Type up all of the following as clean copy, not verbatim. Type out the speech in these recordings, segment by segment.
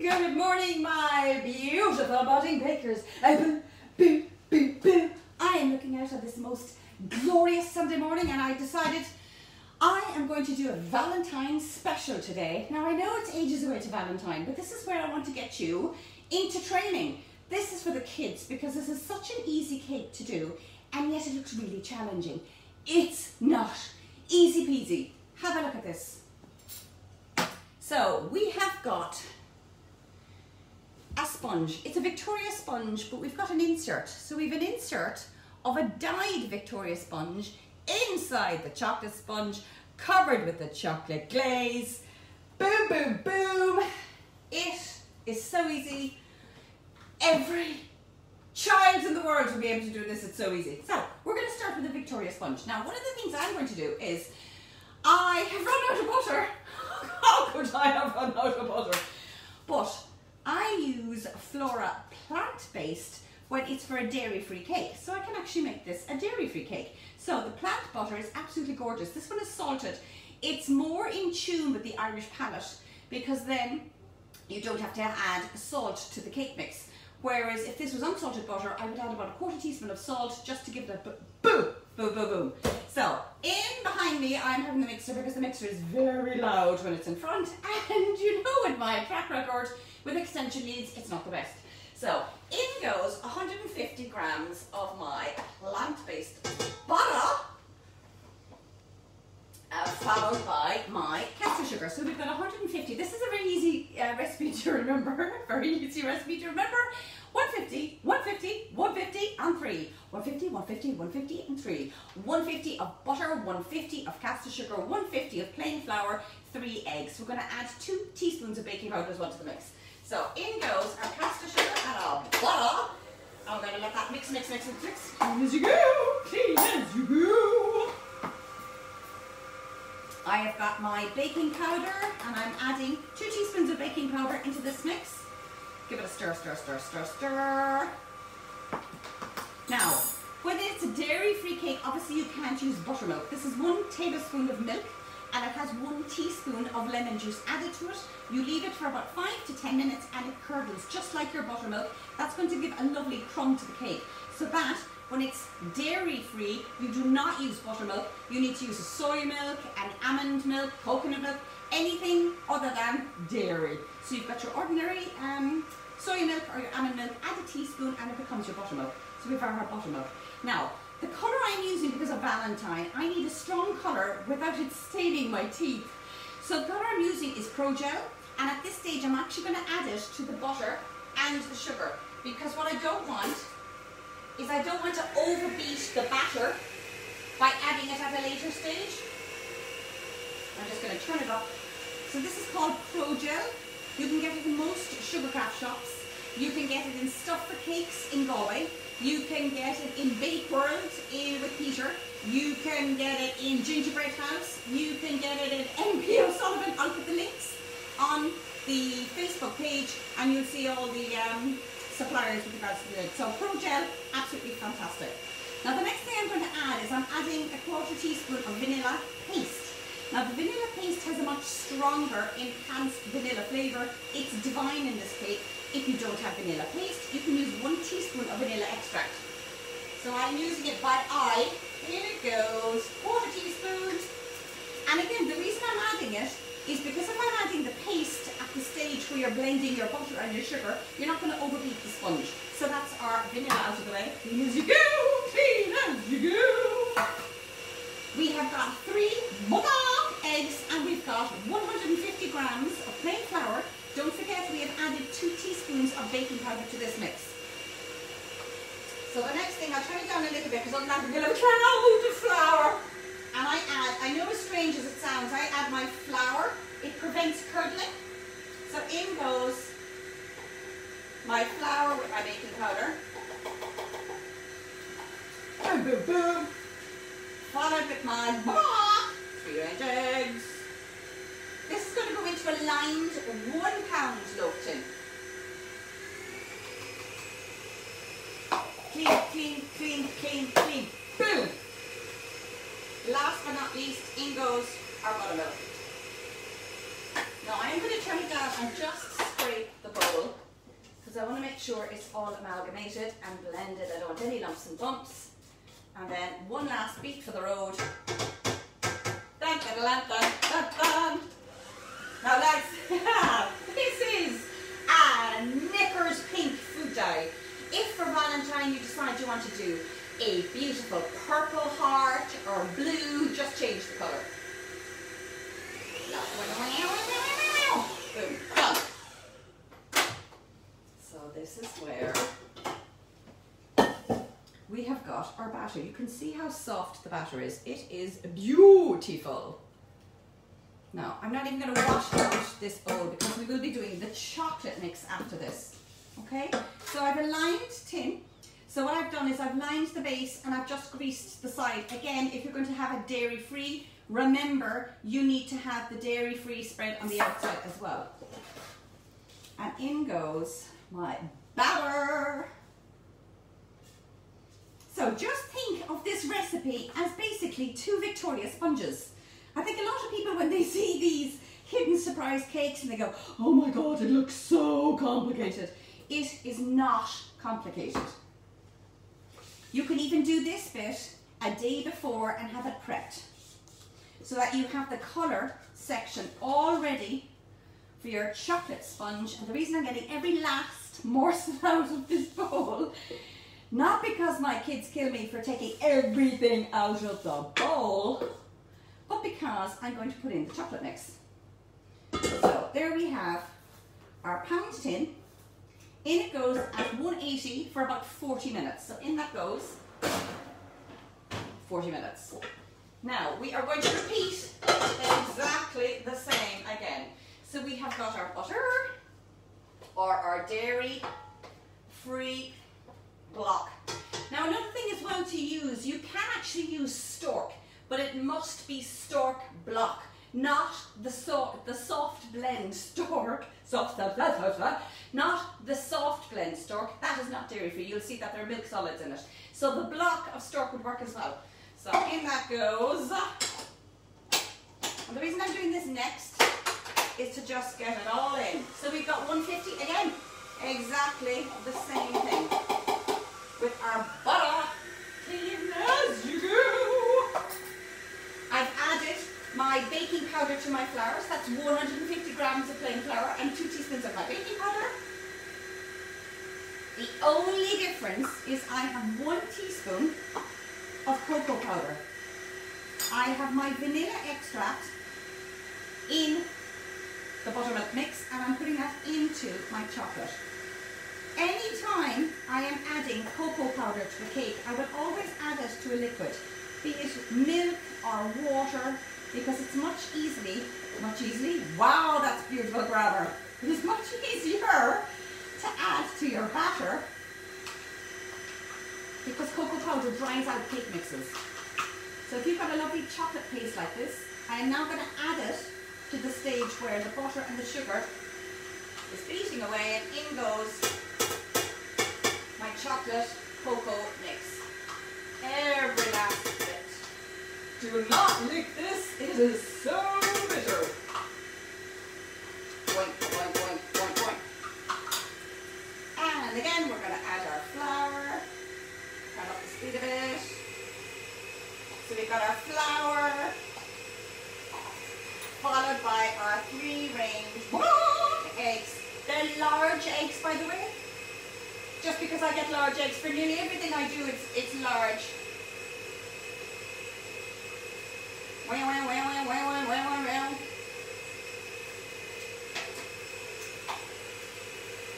Good morning, my beautiful budding bakers. Boo, boo, boo, boo. I am looking out at this most glorious Sunday morning and I decided I am going to do a Valentine special today. Now I know it's ages away to Valentine, but this is where I want to get you into training. This is for the kids because this is such an easy cake to do and yet it looks really challenging. It's not. Easy peasy. Have a look at this. So we have got a sponge. It's a Victoria sponge, but we've got an insert. So we have an insert of a dyed Victoria sponge inside the chocolate sponge, covered with the chocolate glaze. Boom, boom, boom. It is so easy. Every child in the world will be able to do this. It's so easy. So we're going to start with the Victoria sponge. Now, one of the things I'm going to do is I have run out of butter. How could I have run out of butter? But I use Flora plant-based when it's for a dairy-free cake. So I can actually make this a dairy-free cake. So the plant butter is absolutely gorgeous. This one is salted. It's more in tune with the Irish palate because then you don't have to add salt to the cake mix. Whereas if this was unsalted butter, I would add about a 1/4 teaspoon of salt just to give it a boom, boom, boom, boom. So in behind me, I'm having the mixer because the mixer is very loud when it's in front. And you know, with my track record with extension leads, it's not the best. So in goes 150 grams of my plant-based butter, followed by my caster sugar. So we've got 150. This is a very easy recipe to remember. Very easy recipe to remember. 150, 150, 150 and 3. 150, 150, 150 and 3. 150 of butter, 150 of caster sugar, 150 of plain flour, 3 eggs. We're going to add 2 teaspoons of baking powder as well to the mix. So in goes our caster sugar and our butter. I'm going to let that mix, mix, mix, mix, mix. Clean as you go, clean as you go. I have got my baking powder and I'm adding 2 teaspoons of baking powder into this mix. Give it a stir, stir, stir, stir, stir. Now, when it's a dairy-free cake, obviously you can't use buttermilk. This is 1 tablespoon of milk and it has 1 teaspoon of lemon juice added to it. You leave it for about 5 to 10 minutes and it curdles just like your buttermilk. That's going to give a lovely crumb to the cake. So that when it's dairy-free, you do not use buttermilk. You need to use soy milk and almond milk, coconut milk, anything other than dairy. So you've got your ordinary soy milk or your almond milk, add a teaspoon and it becomes your buttermilk. So we've our buttermilk. Now, the colour I'm using because of Valentine, I need a strong colour without it staining my teeth. So the colour I'm using is Progel, and at this stage I'm actually going to add it to the butter and the sugar because what I don't want is I don't want to overbeat the batter by adding it at a later stage. I'm just going to turn it up. So this is called Progel. You can get it in most sugar craft shops. You can get it in Stuff for Cakes in Galway. You can get it in Bake World with Peter. You can get it in Gingerbread House. You can get it in MP O'Sullivan. I'll put the links on the Facebook page and you'll see all the suppliers with regards to it. So Progel, absolutely fantastic. Now the next thing I'm going to add is I'm adding a 1/4 teaspoon of vanilla paste. Now the vanilla paste has a much stronger enhanced vanilla flavour. It's divine in this cake. If you don't have vanilla paste, you can use 1 teaspoon of vanilla extract. So I'm using it by eye. Here it goes, 1/4 teaspoon. And again, the reason I'm adding it is because if I'm adding the paste at the stage where you're blending your butter and your sugar, you're not going to overbeat the sponge. So that's our vanilla out of the way. Clean as you go, clean as you go. We have got 3 eggs and we've got 150 grams of plain flour. Don't forget we have added 2 teaspoons of baking powder to this mix. So the next thing, I'll turn it down a little bit because I'm not going to have a cloud of flour. And I know as strange as it sounds, I add my flour. It prevents curdling. So in goes my flour with my baking powder. Boom, boom, boom. Followed with my 3 eggs. This is going to go into a lined 1 pound loaf tin. Clean, clean, clean, clean, clean. Boom. Last but not least, in goes our buttermilk. Now I'm going to turn it down and just scrape the bowl because I want to make sure it's all amalgamated and blended. I don't want any lumps and bumps. And then one last beat for the road. Dun, dun, dun, dun, dun, dun. Now lads, this is a knickers pink food dye. If for Valentine you decide you want to do a beautiful purple heart or blue, just change the colour. Boom, done. So this is where we have got our batter. You can see how soft the batter is. It is beautiful. Now, I'm not even going to wash out this bowl because we will be doing the chocolate mix after this. Okay, so I've a lined tin. So what I've done is I've lined the base and I've just greased the side. Again, if you're going to have a dairy-free, remember you need to have the dairy-free spread on the outside as well. And in goes my batter. So just think of this recipe as basically 2 Victoria sponges. I think a lot of people, when they see these hidden surprise cakes and they go, oh my God, it looks so complicated. It is not complicated. You can even do this bit a day before and have it prepped so that you have the colour section all ready for your chocolate sponge. And the reason I'm getting every last morsel out of this bowl, not because my kids kill me for taking everything out of the bowl, but because I'm going to put in the chocolate mix. So there we have our pound tin. In it goes at 180 for about 40 minutes. So in that goes 40 minutes. Now we are going to repeat exactly the same again. So we have got our butter or our dairy-free block. Now another thing as well to use, you can actually use stork, but it must be stork block, not the soft blend stork, not the soft blend stork. That is not dairy free. You'll see that there are milk solids in it. So the block of stork would work as well. So in that goes. And the reason I'm doing this next is to just get it all in. So we've got 150 again, exactly the same thing with our butter. Clean as you go. I've added my baking powder to my flour, so that's 150 grams of plain flour and 2 teaspoons of my baking powder. The only difference is I have 1 teaspoon of cocoa powder. I have my vanilla extract in the buttermilk mix and I'm putting that into my chocolate. Anytime I am adding cocoa powder to a cake, I will always add it to a liquid, be it milk or water, because it's much easily, wow, that's beautiful grammar. It is much easier to add to your batter because cocoa powder dries out cake mixes. So if you've got a lovely chocolate paste like this, I am now going to add it to the stage where the butter and the sugar is beating away, and in goes my chocolate cocoa mix. Every last bit. Do not lick this, it is so bitter. Boink, boink, boink, boink, boink. And again, we're going to add our flour. Turn up the speed of it. So we've got our flour, followed by our 3-range eggs. They're large eggs, by the way. Just because I get large eggs for nearly everything I do, it's large.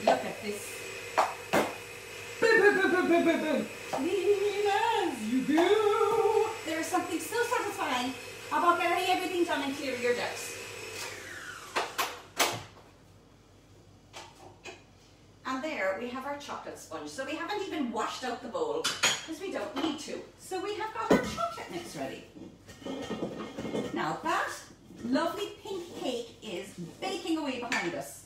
Look at this. Clean as you go. There is something so satisfying about getting everything done and clearing your decks. And there we have our chocolate sponge. So we haven't even washed out the bowl because we don't need to. So we have got our chocolate mix ready. Now that lovely pink cake is baking away behind us.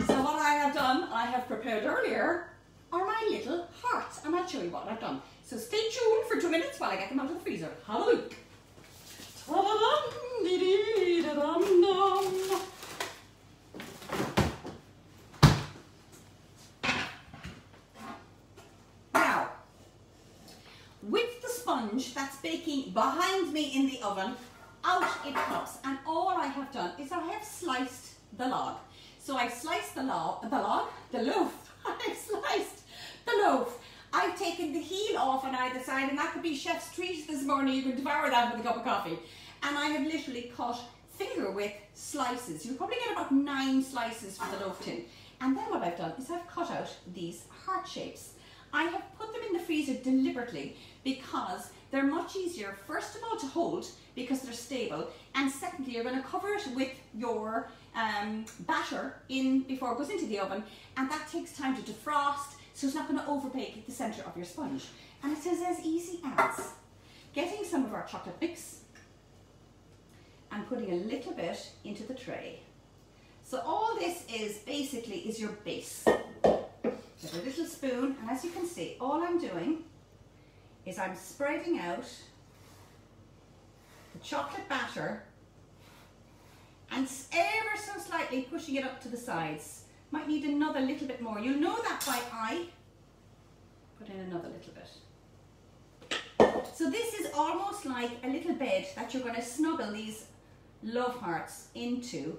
So what I have done, I have prepared earlier, are my little hearts. And I'll show you what I've done. So stay tuned for 2 minutes while I get them out of the freezer. Have a look. Ta-da-dum-dee-dee-da-dum-dum. sponge that's baking behind me in the oven, out it pops. And all I have done is I have sliced the log. So I've sliced the loaf. I've sliced the loaf. I've taken the heel off on either side, and that could be chef's treat this morning. You can devour that with a cup of coffee. And I have literally cut finger width slices. You'll probably get about 9 slices for the loaf tin. And then what I've done is I've cut out these heart shapes. I have put them in the freezer deliberately because they're much easier, first of all, to hold because they're stable, and secondly, you're going to cover it with your batter in before it goes into the oven, and that takes time to defrost, so it's not going to overbake the centre of your sponge. And it is as easy as getting some of our chocolate mix and putting a little bit into the tray. So all this is basically is your base. Get a little spoon, and as you can see, all I'm doing is I'm spreading out the chocolate batter and ever so slightly pushing it up to the sides. Might need another little bit more. You'll know that by eye. Put in another little bit. So this is almost like a little bed that you're going to snuggle these love hearts into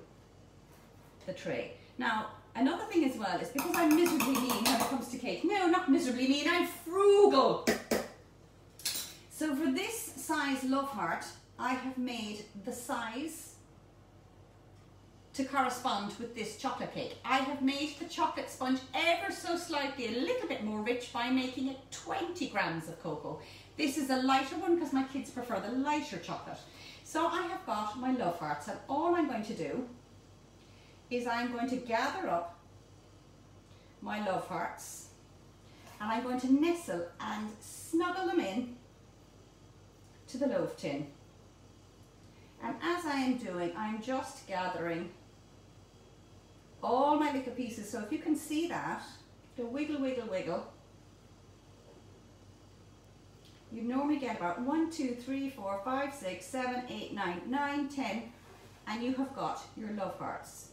the tray. Now, another thing as well is because I'm miserably mean when it comes to cake. No, not miserably mean, I'm frugal. So for this size love heart, I have made the size to correspond with this chocolate cake. I have made the chocolate sponge ever so slightly a little bit more rich by making it 20 grams of cocoa. This is a lighter one because my kids prefer the lighter chocolate. So I have got my love hearts, and all I'm going to do is I'm going to gather up my love hearts, and I'm going to nestle and snuggle them in to the loaf tin. And as I am doing, I'm just gathering all my little pieces. So if you can see that, the wiggle, wiggle, wiggle, you normally get about 1, 2, 3, 4, 5, 6, 7, 8, 9, 10, and you have got your love hearts.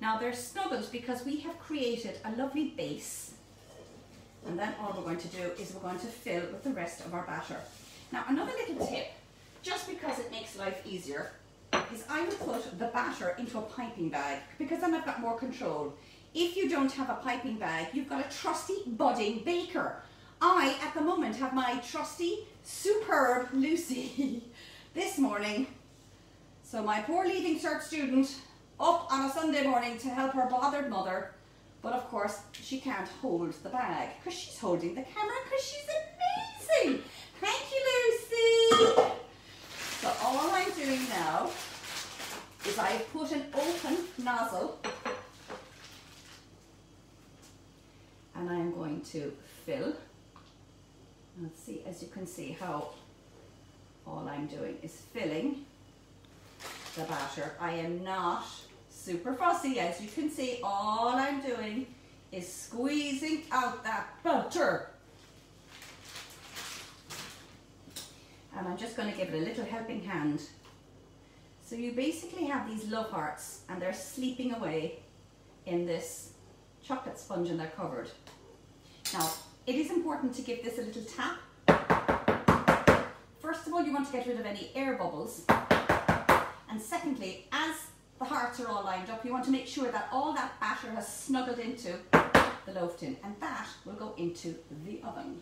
Now they're snuggled because we have created a lovely base, and then all we're going to do is we're going to fill with the rest of our batter. Now another little tip, just because it makes life easier, is I would put the batter into a piping bag because then I've got more control. If you don't have a piping bag, you've got a trusty budding baker. I, at the moment, have my trusty, superb Lucy this morning. So my poor Leaving Cert student up on a Sunday morning to help her bothered mother, but of course she can't hold the bag because she's holding the camera because she's amazing. Thank you, Lucy. So all I'm doing now is I've put an open nozzle and I'm going to fill. Let's see, as you can see how all I'm doing is filling the batter. I am not super fussy. As you can see, all I'm doing is squeezing out that butter. And I'm just going to give it a little helping hand. So you basically have these love hearts and they're sleeping away in this chocolate sponge and they're covered. Now, it is important to give this a little tap. First of all, you want to get rid of any air bubbles. And secondly, as the hearts are all lined up, you want to make sure that all that batter has snuggled into the loaf tin, and that will go into the oven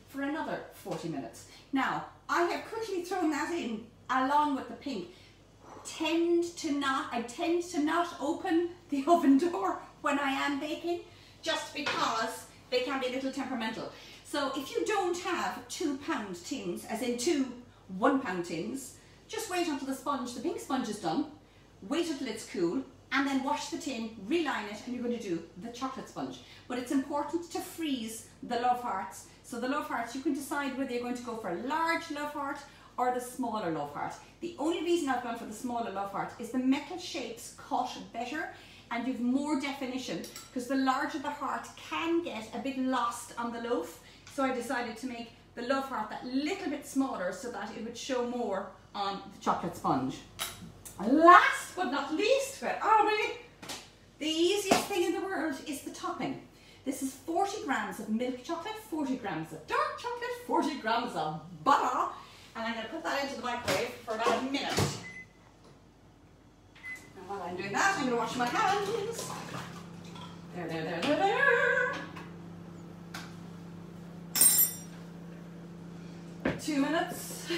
for another 40 minutes. Now, I have quickly thrown that in along with the pink. I tend to not open the oven door when I am baking, just because they can be a little temperamental. So if you don't have 2 pound tins, as in 2 1 pound tins, just wait until the pink sponge is done, wait until it's cool, and then wash the tin, reline it, and you're going to do the chocolate sponge. But it's important to freeze the love hearts. So the love hearts, you can decide whether you're going to go for a large love heart or the smaller love heart. The only reason I've gone for the smaller love heart is the metal shapes cut better and you've more definition, because the larger the heart can get a bit lost on the loaf. So I decided to make the love heart that little bit smaller so that it would show more on the chocolate sponge. Last but not least, but the easiest thing in the world is the topping. This is 40 grams of milk chocolate, 40 grams of dark chocolate, 40 grams of butter, and I'm going to put that into the microwave for about a minute. And while I'm doing that, I'm going to wash my hands. There. 2 minutes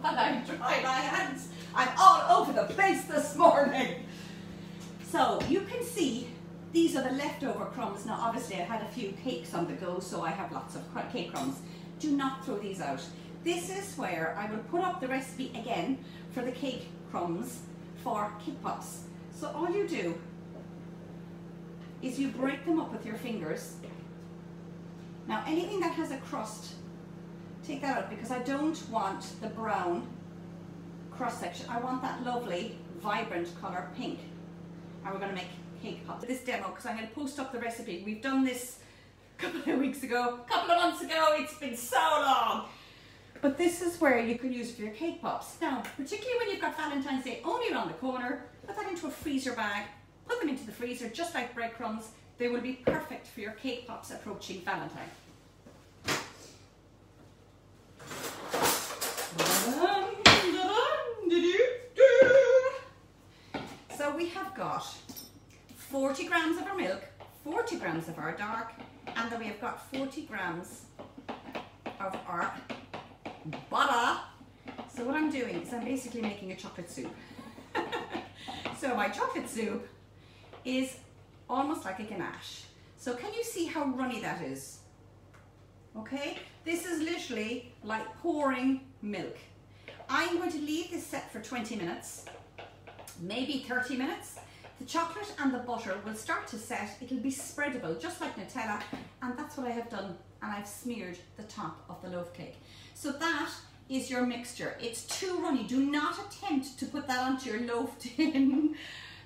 while I dry my hands. I'm all over the place this morning. So you can see these are the leftover crumbs. Now obviously I had a few cakes on the go, so I have lots of cake crumbs. Do not throw these out. This is where I will put up the recipe again for the cake crumbs for cake pops. So all you do is you break them up with your fingers. Now anything that has a crust, take that out, because I don't want the brown cross section. I want that lovely vibrant colour pink. And we're going to make cake pops. This demo, because I'm going to post up the recipe. We've done this a couple of weeks ago, a couple of months ago. It's been so long. But this is where you can use it for your cake pops. Now, particularly when you've got Valentine's Day only around the corner, put that into a freezer bag, put them into the freezer just like breadcrumbs. They will be perfect for your cake pops approaching Valentine. So we have got 40 grams of our milk, 40 grams of our dark, and then we have got 40 grams of our butter. So what I'm doing is I'm basically making a chocolate soup. So my chocolate soup is almost like a ganache. So can you see how runny that is? Okay, this is literally like pouring milk. I'm going to leave this set for 20 minutes, maybe 30 minutes. The chocolate and the butter will start to set. It'll be spreadable, just like Nutella, and that's what I have done, and I've smeared the top of the loaf cake. So that is your mixture. It's too runny. Do not attempt to put that onto your loaf tin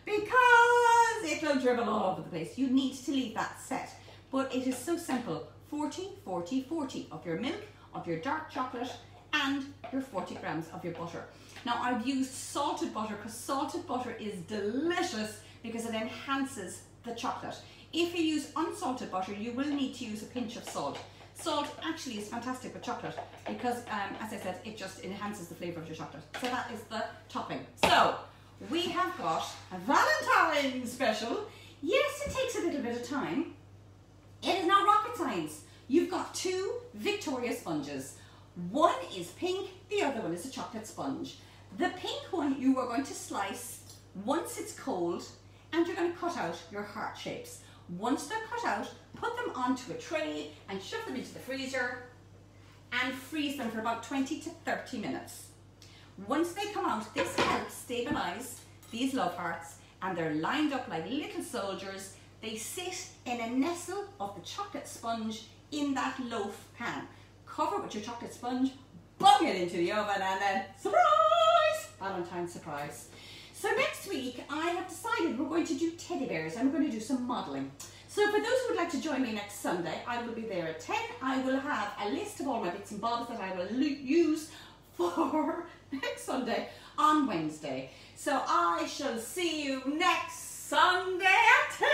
because it'll dribble all over the place. You need to leave that set, but it is so simple. 40, 40, 40 of your milk, of your dark chocolate, and your 40 grams of your butter. Now I've used salted butter because salted butter is delicious because it enhances the chocolate. If you use unsalted butter, you will need to use a pinch of salt. Salt actually is fantastic with chocolate because, as I said, it just enhances the flavour of your chocolate. So that is the topping. So we have got a Valentine special. Yes, it takes a little bit of time. It is not rocket science. You've got 2 Victoria sponges. One is pink, the other one is a chocolate sponge. The pink one you are going to slice once it's cold, and you're going to cut out your heart shapes. Once they're cut out, put them onto a tray and shove them into the freezer and freeze them for about 20 to 30 minutes. Once they come out, this helps stabilize these love hearts, and they're lined up like little soldiers. They sit in a nestle of the chocolate sponge in that loaf pan. Cover it with your chocolate sponge, bung it into the oven, and then surprise! Valentine's surprise. So next week I have decided we're going to do teddy bears and we're going to do some modelling. So for those who would like to join me next Sunday, I will be there at 10. I will have a list of all my bits and bobs that I will use for next Sunday on Wednesday. So I shall see you next Sunday at 10.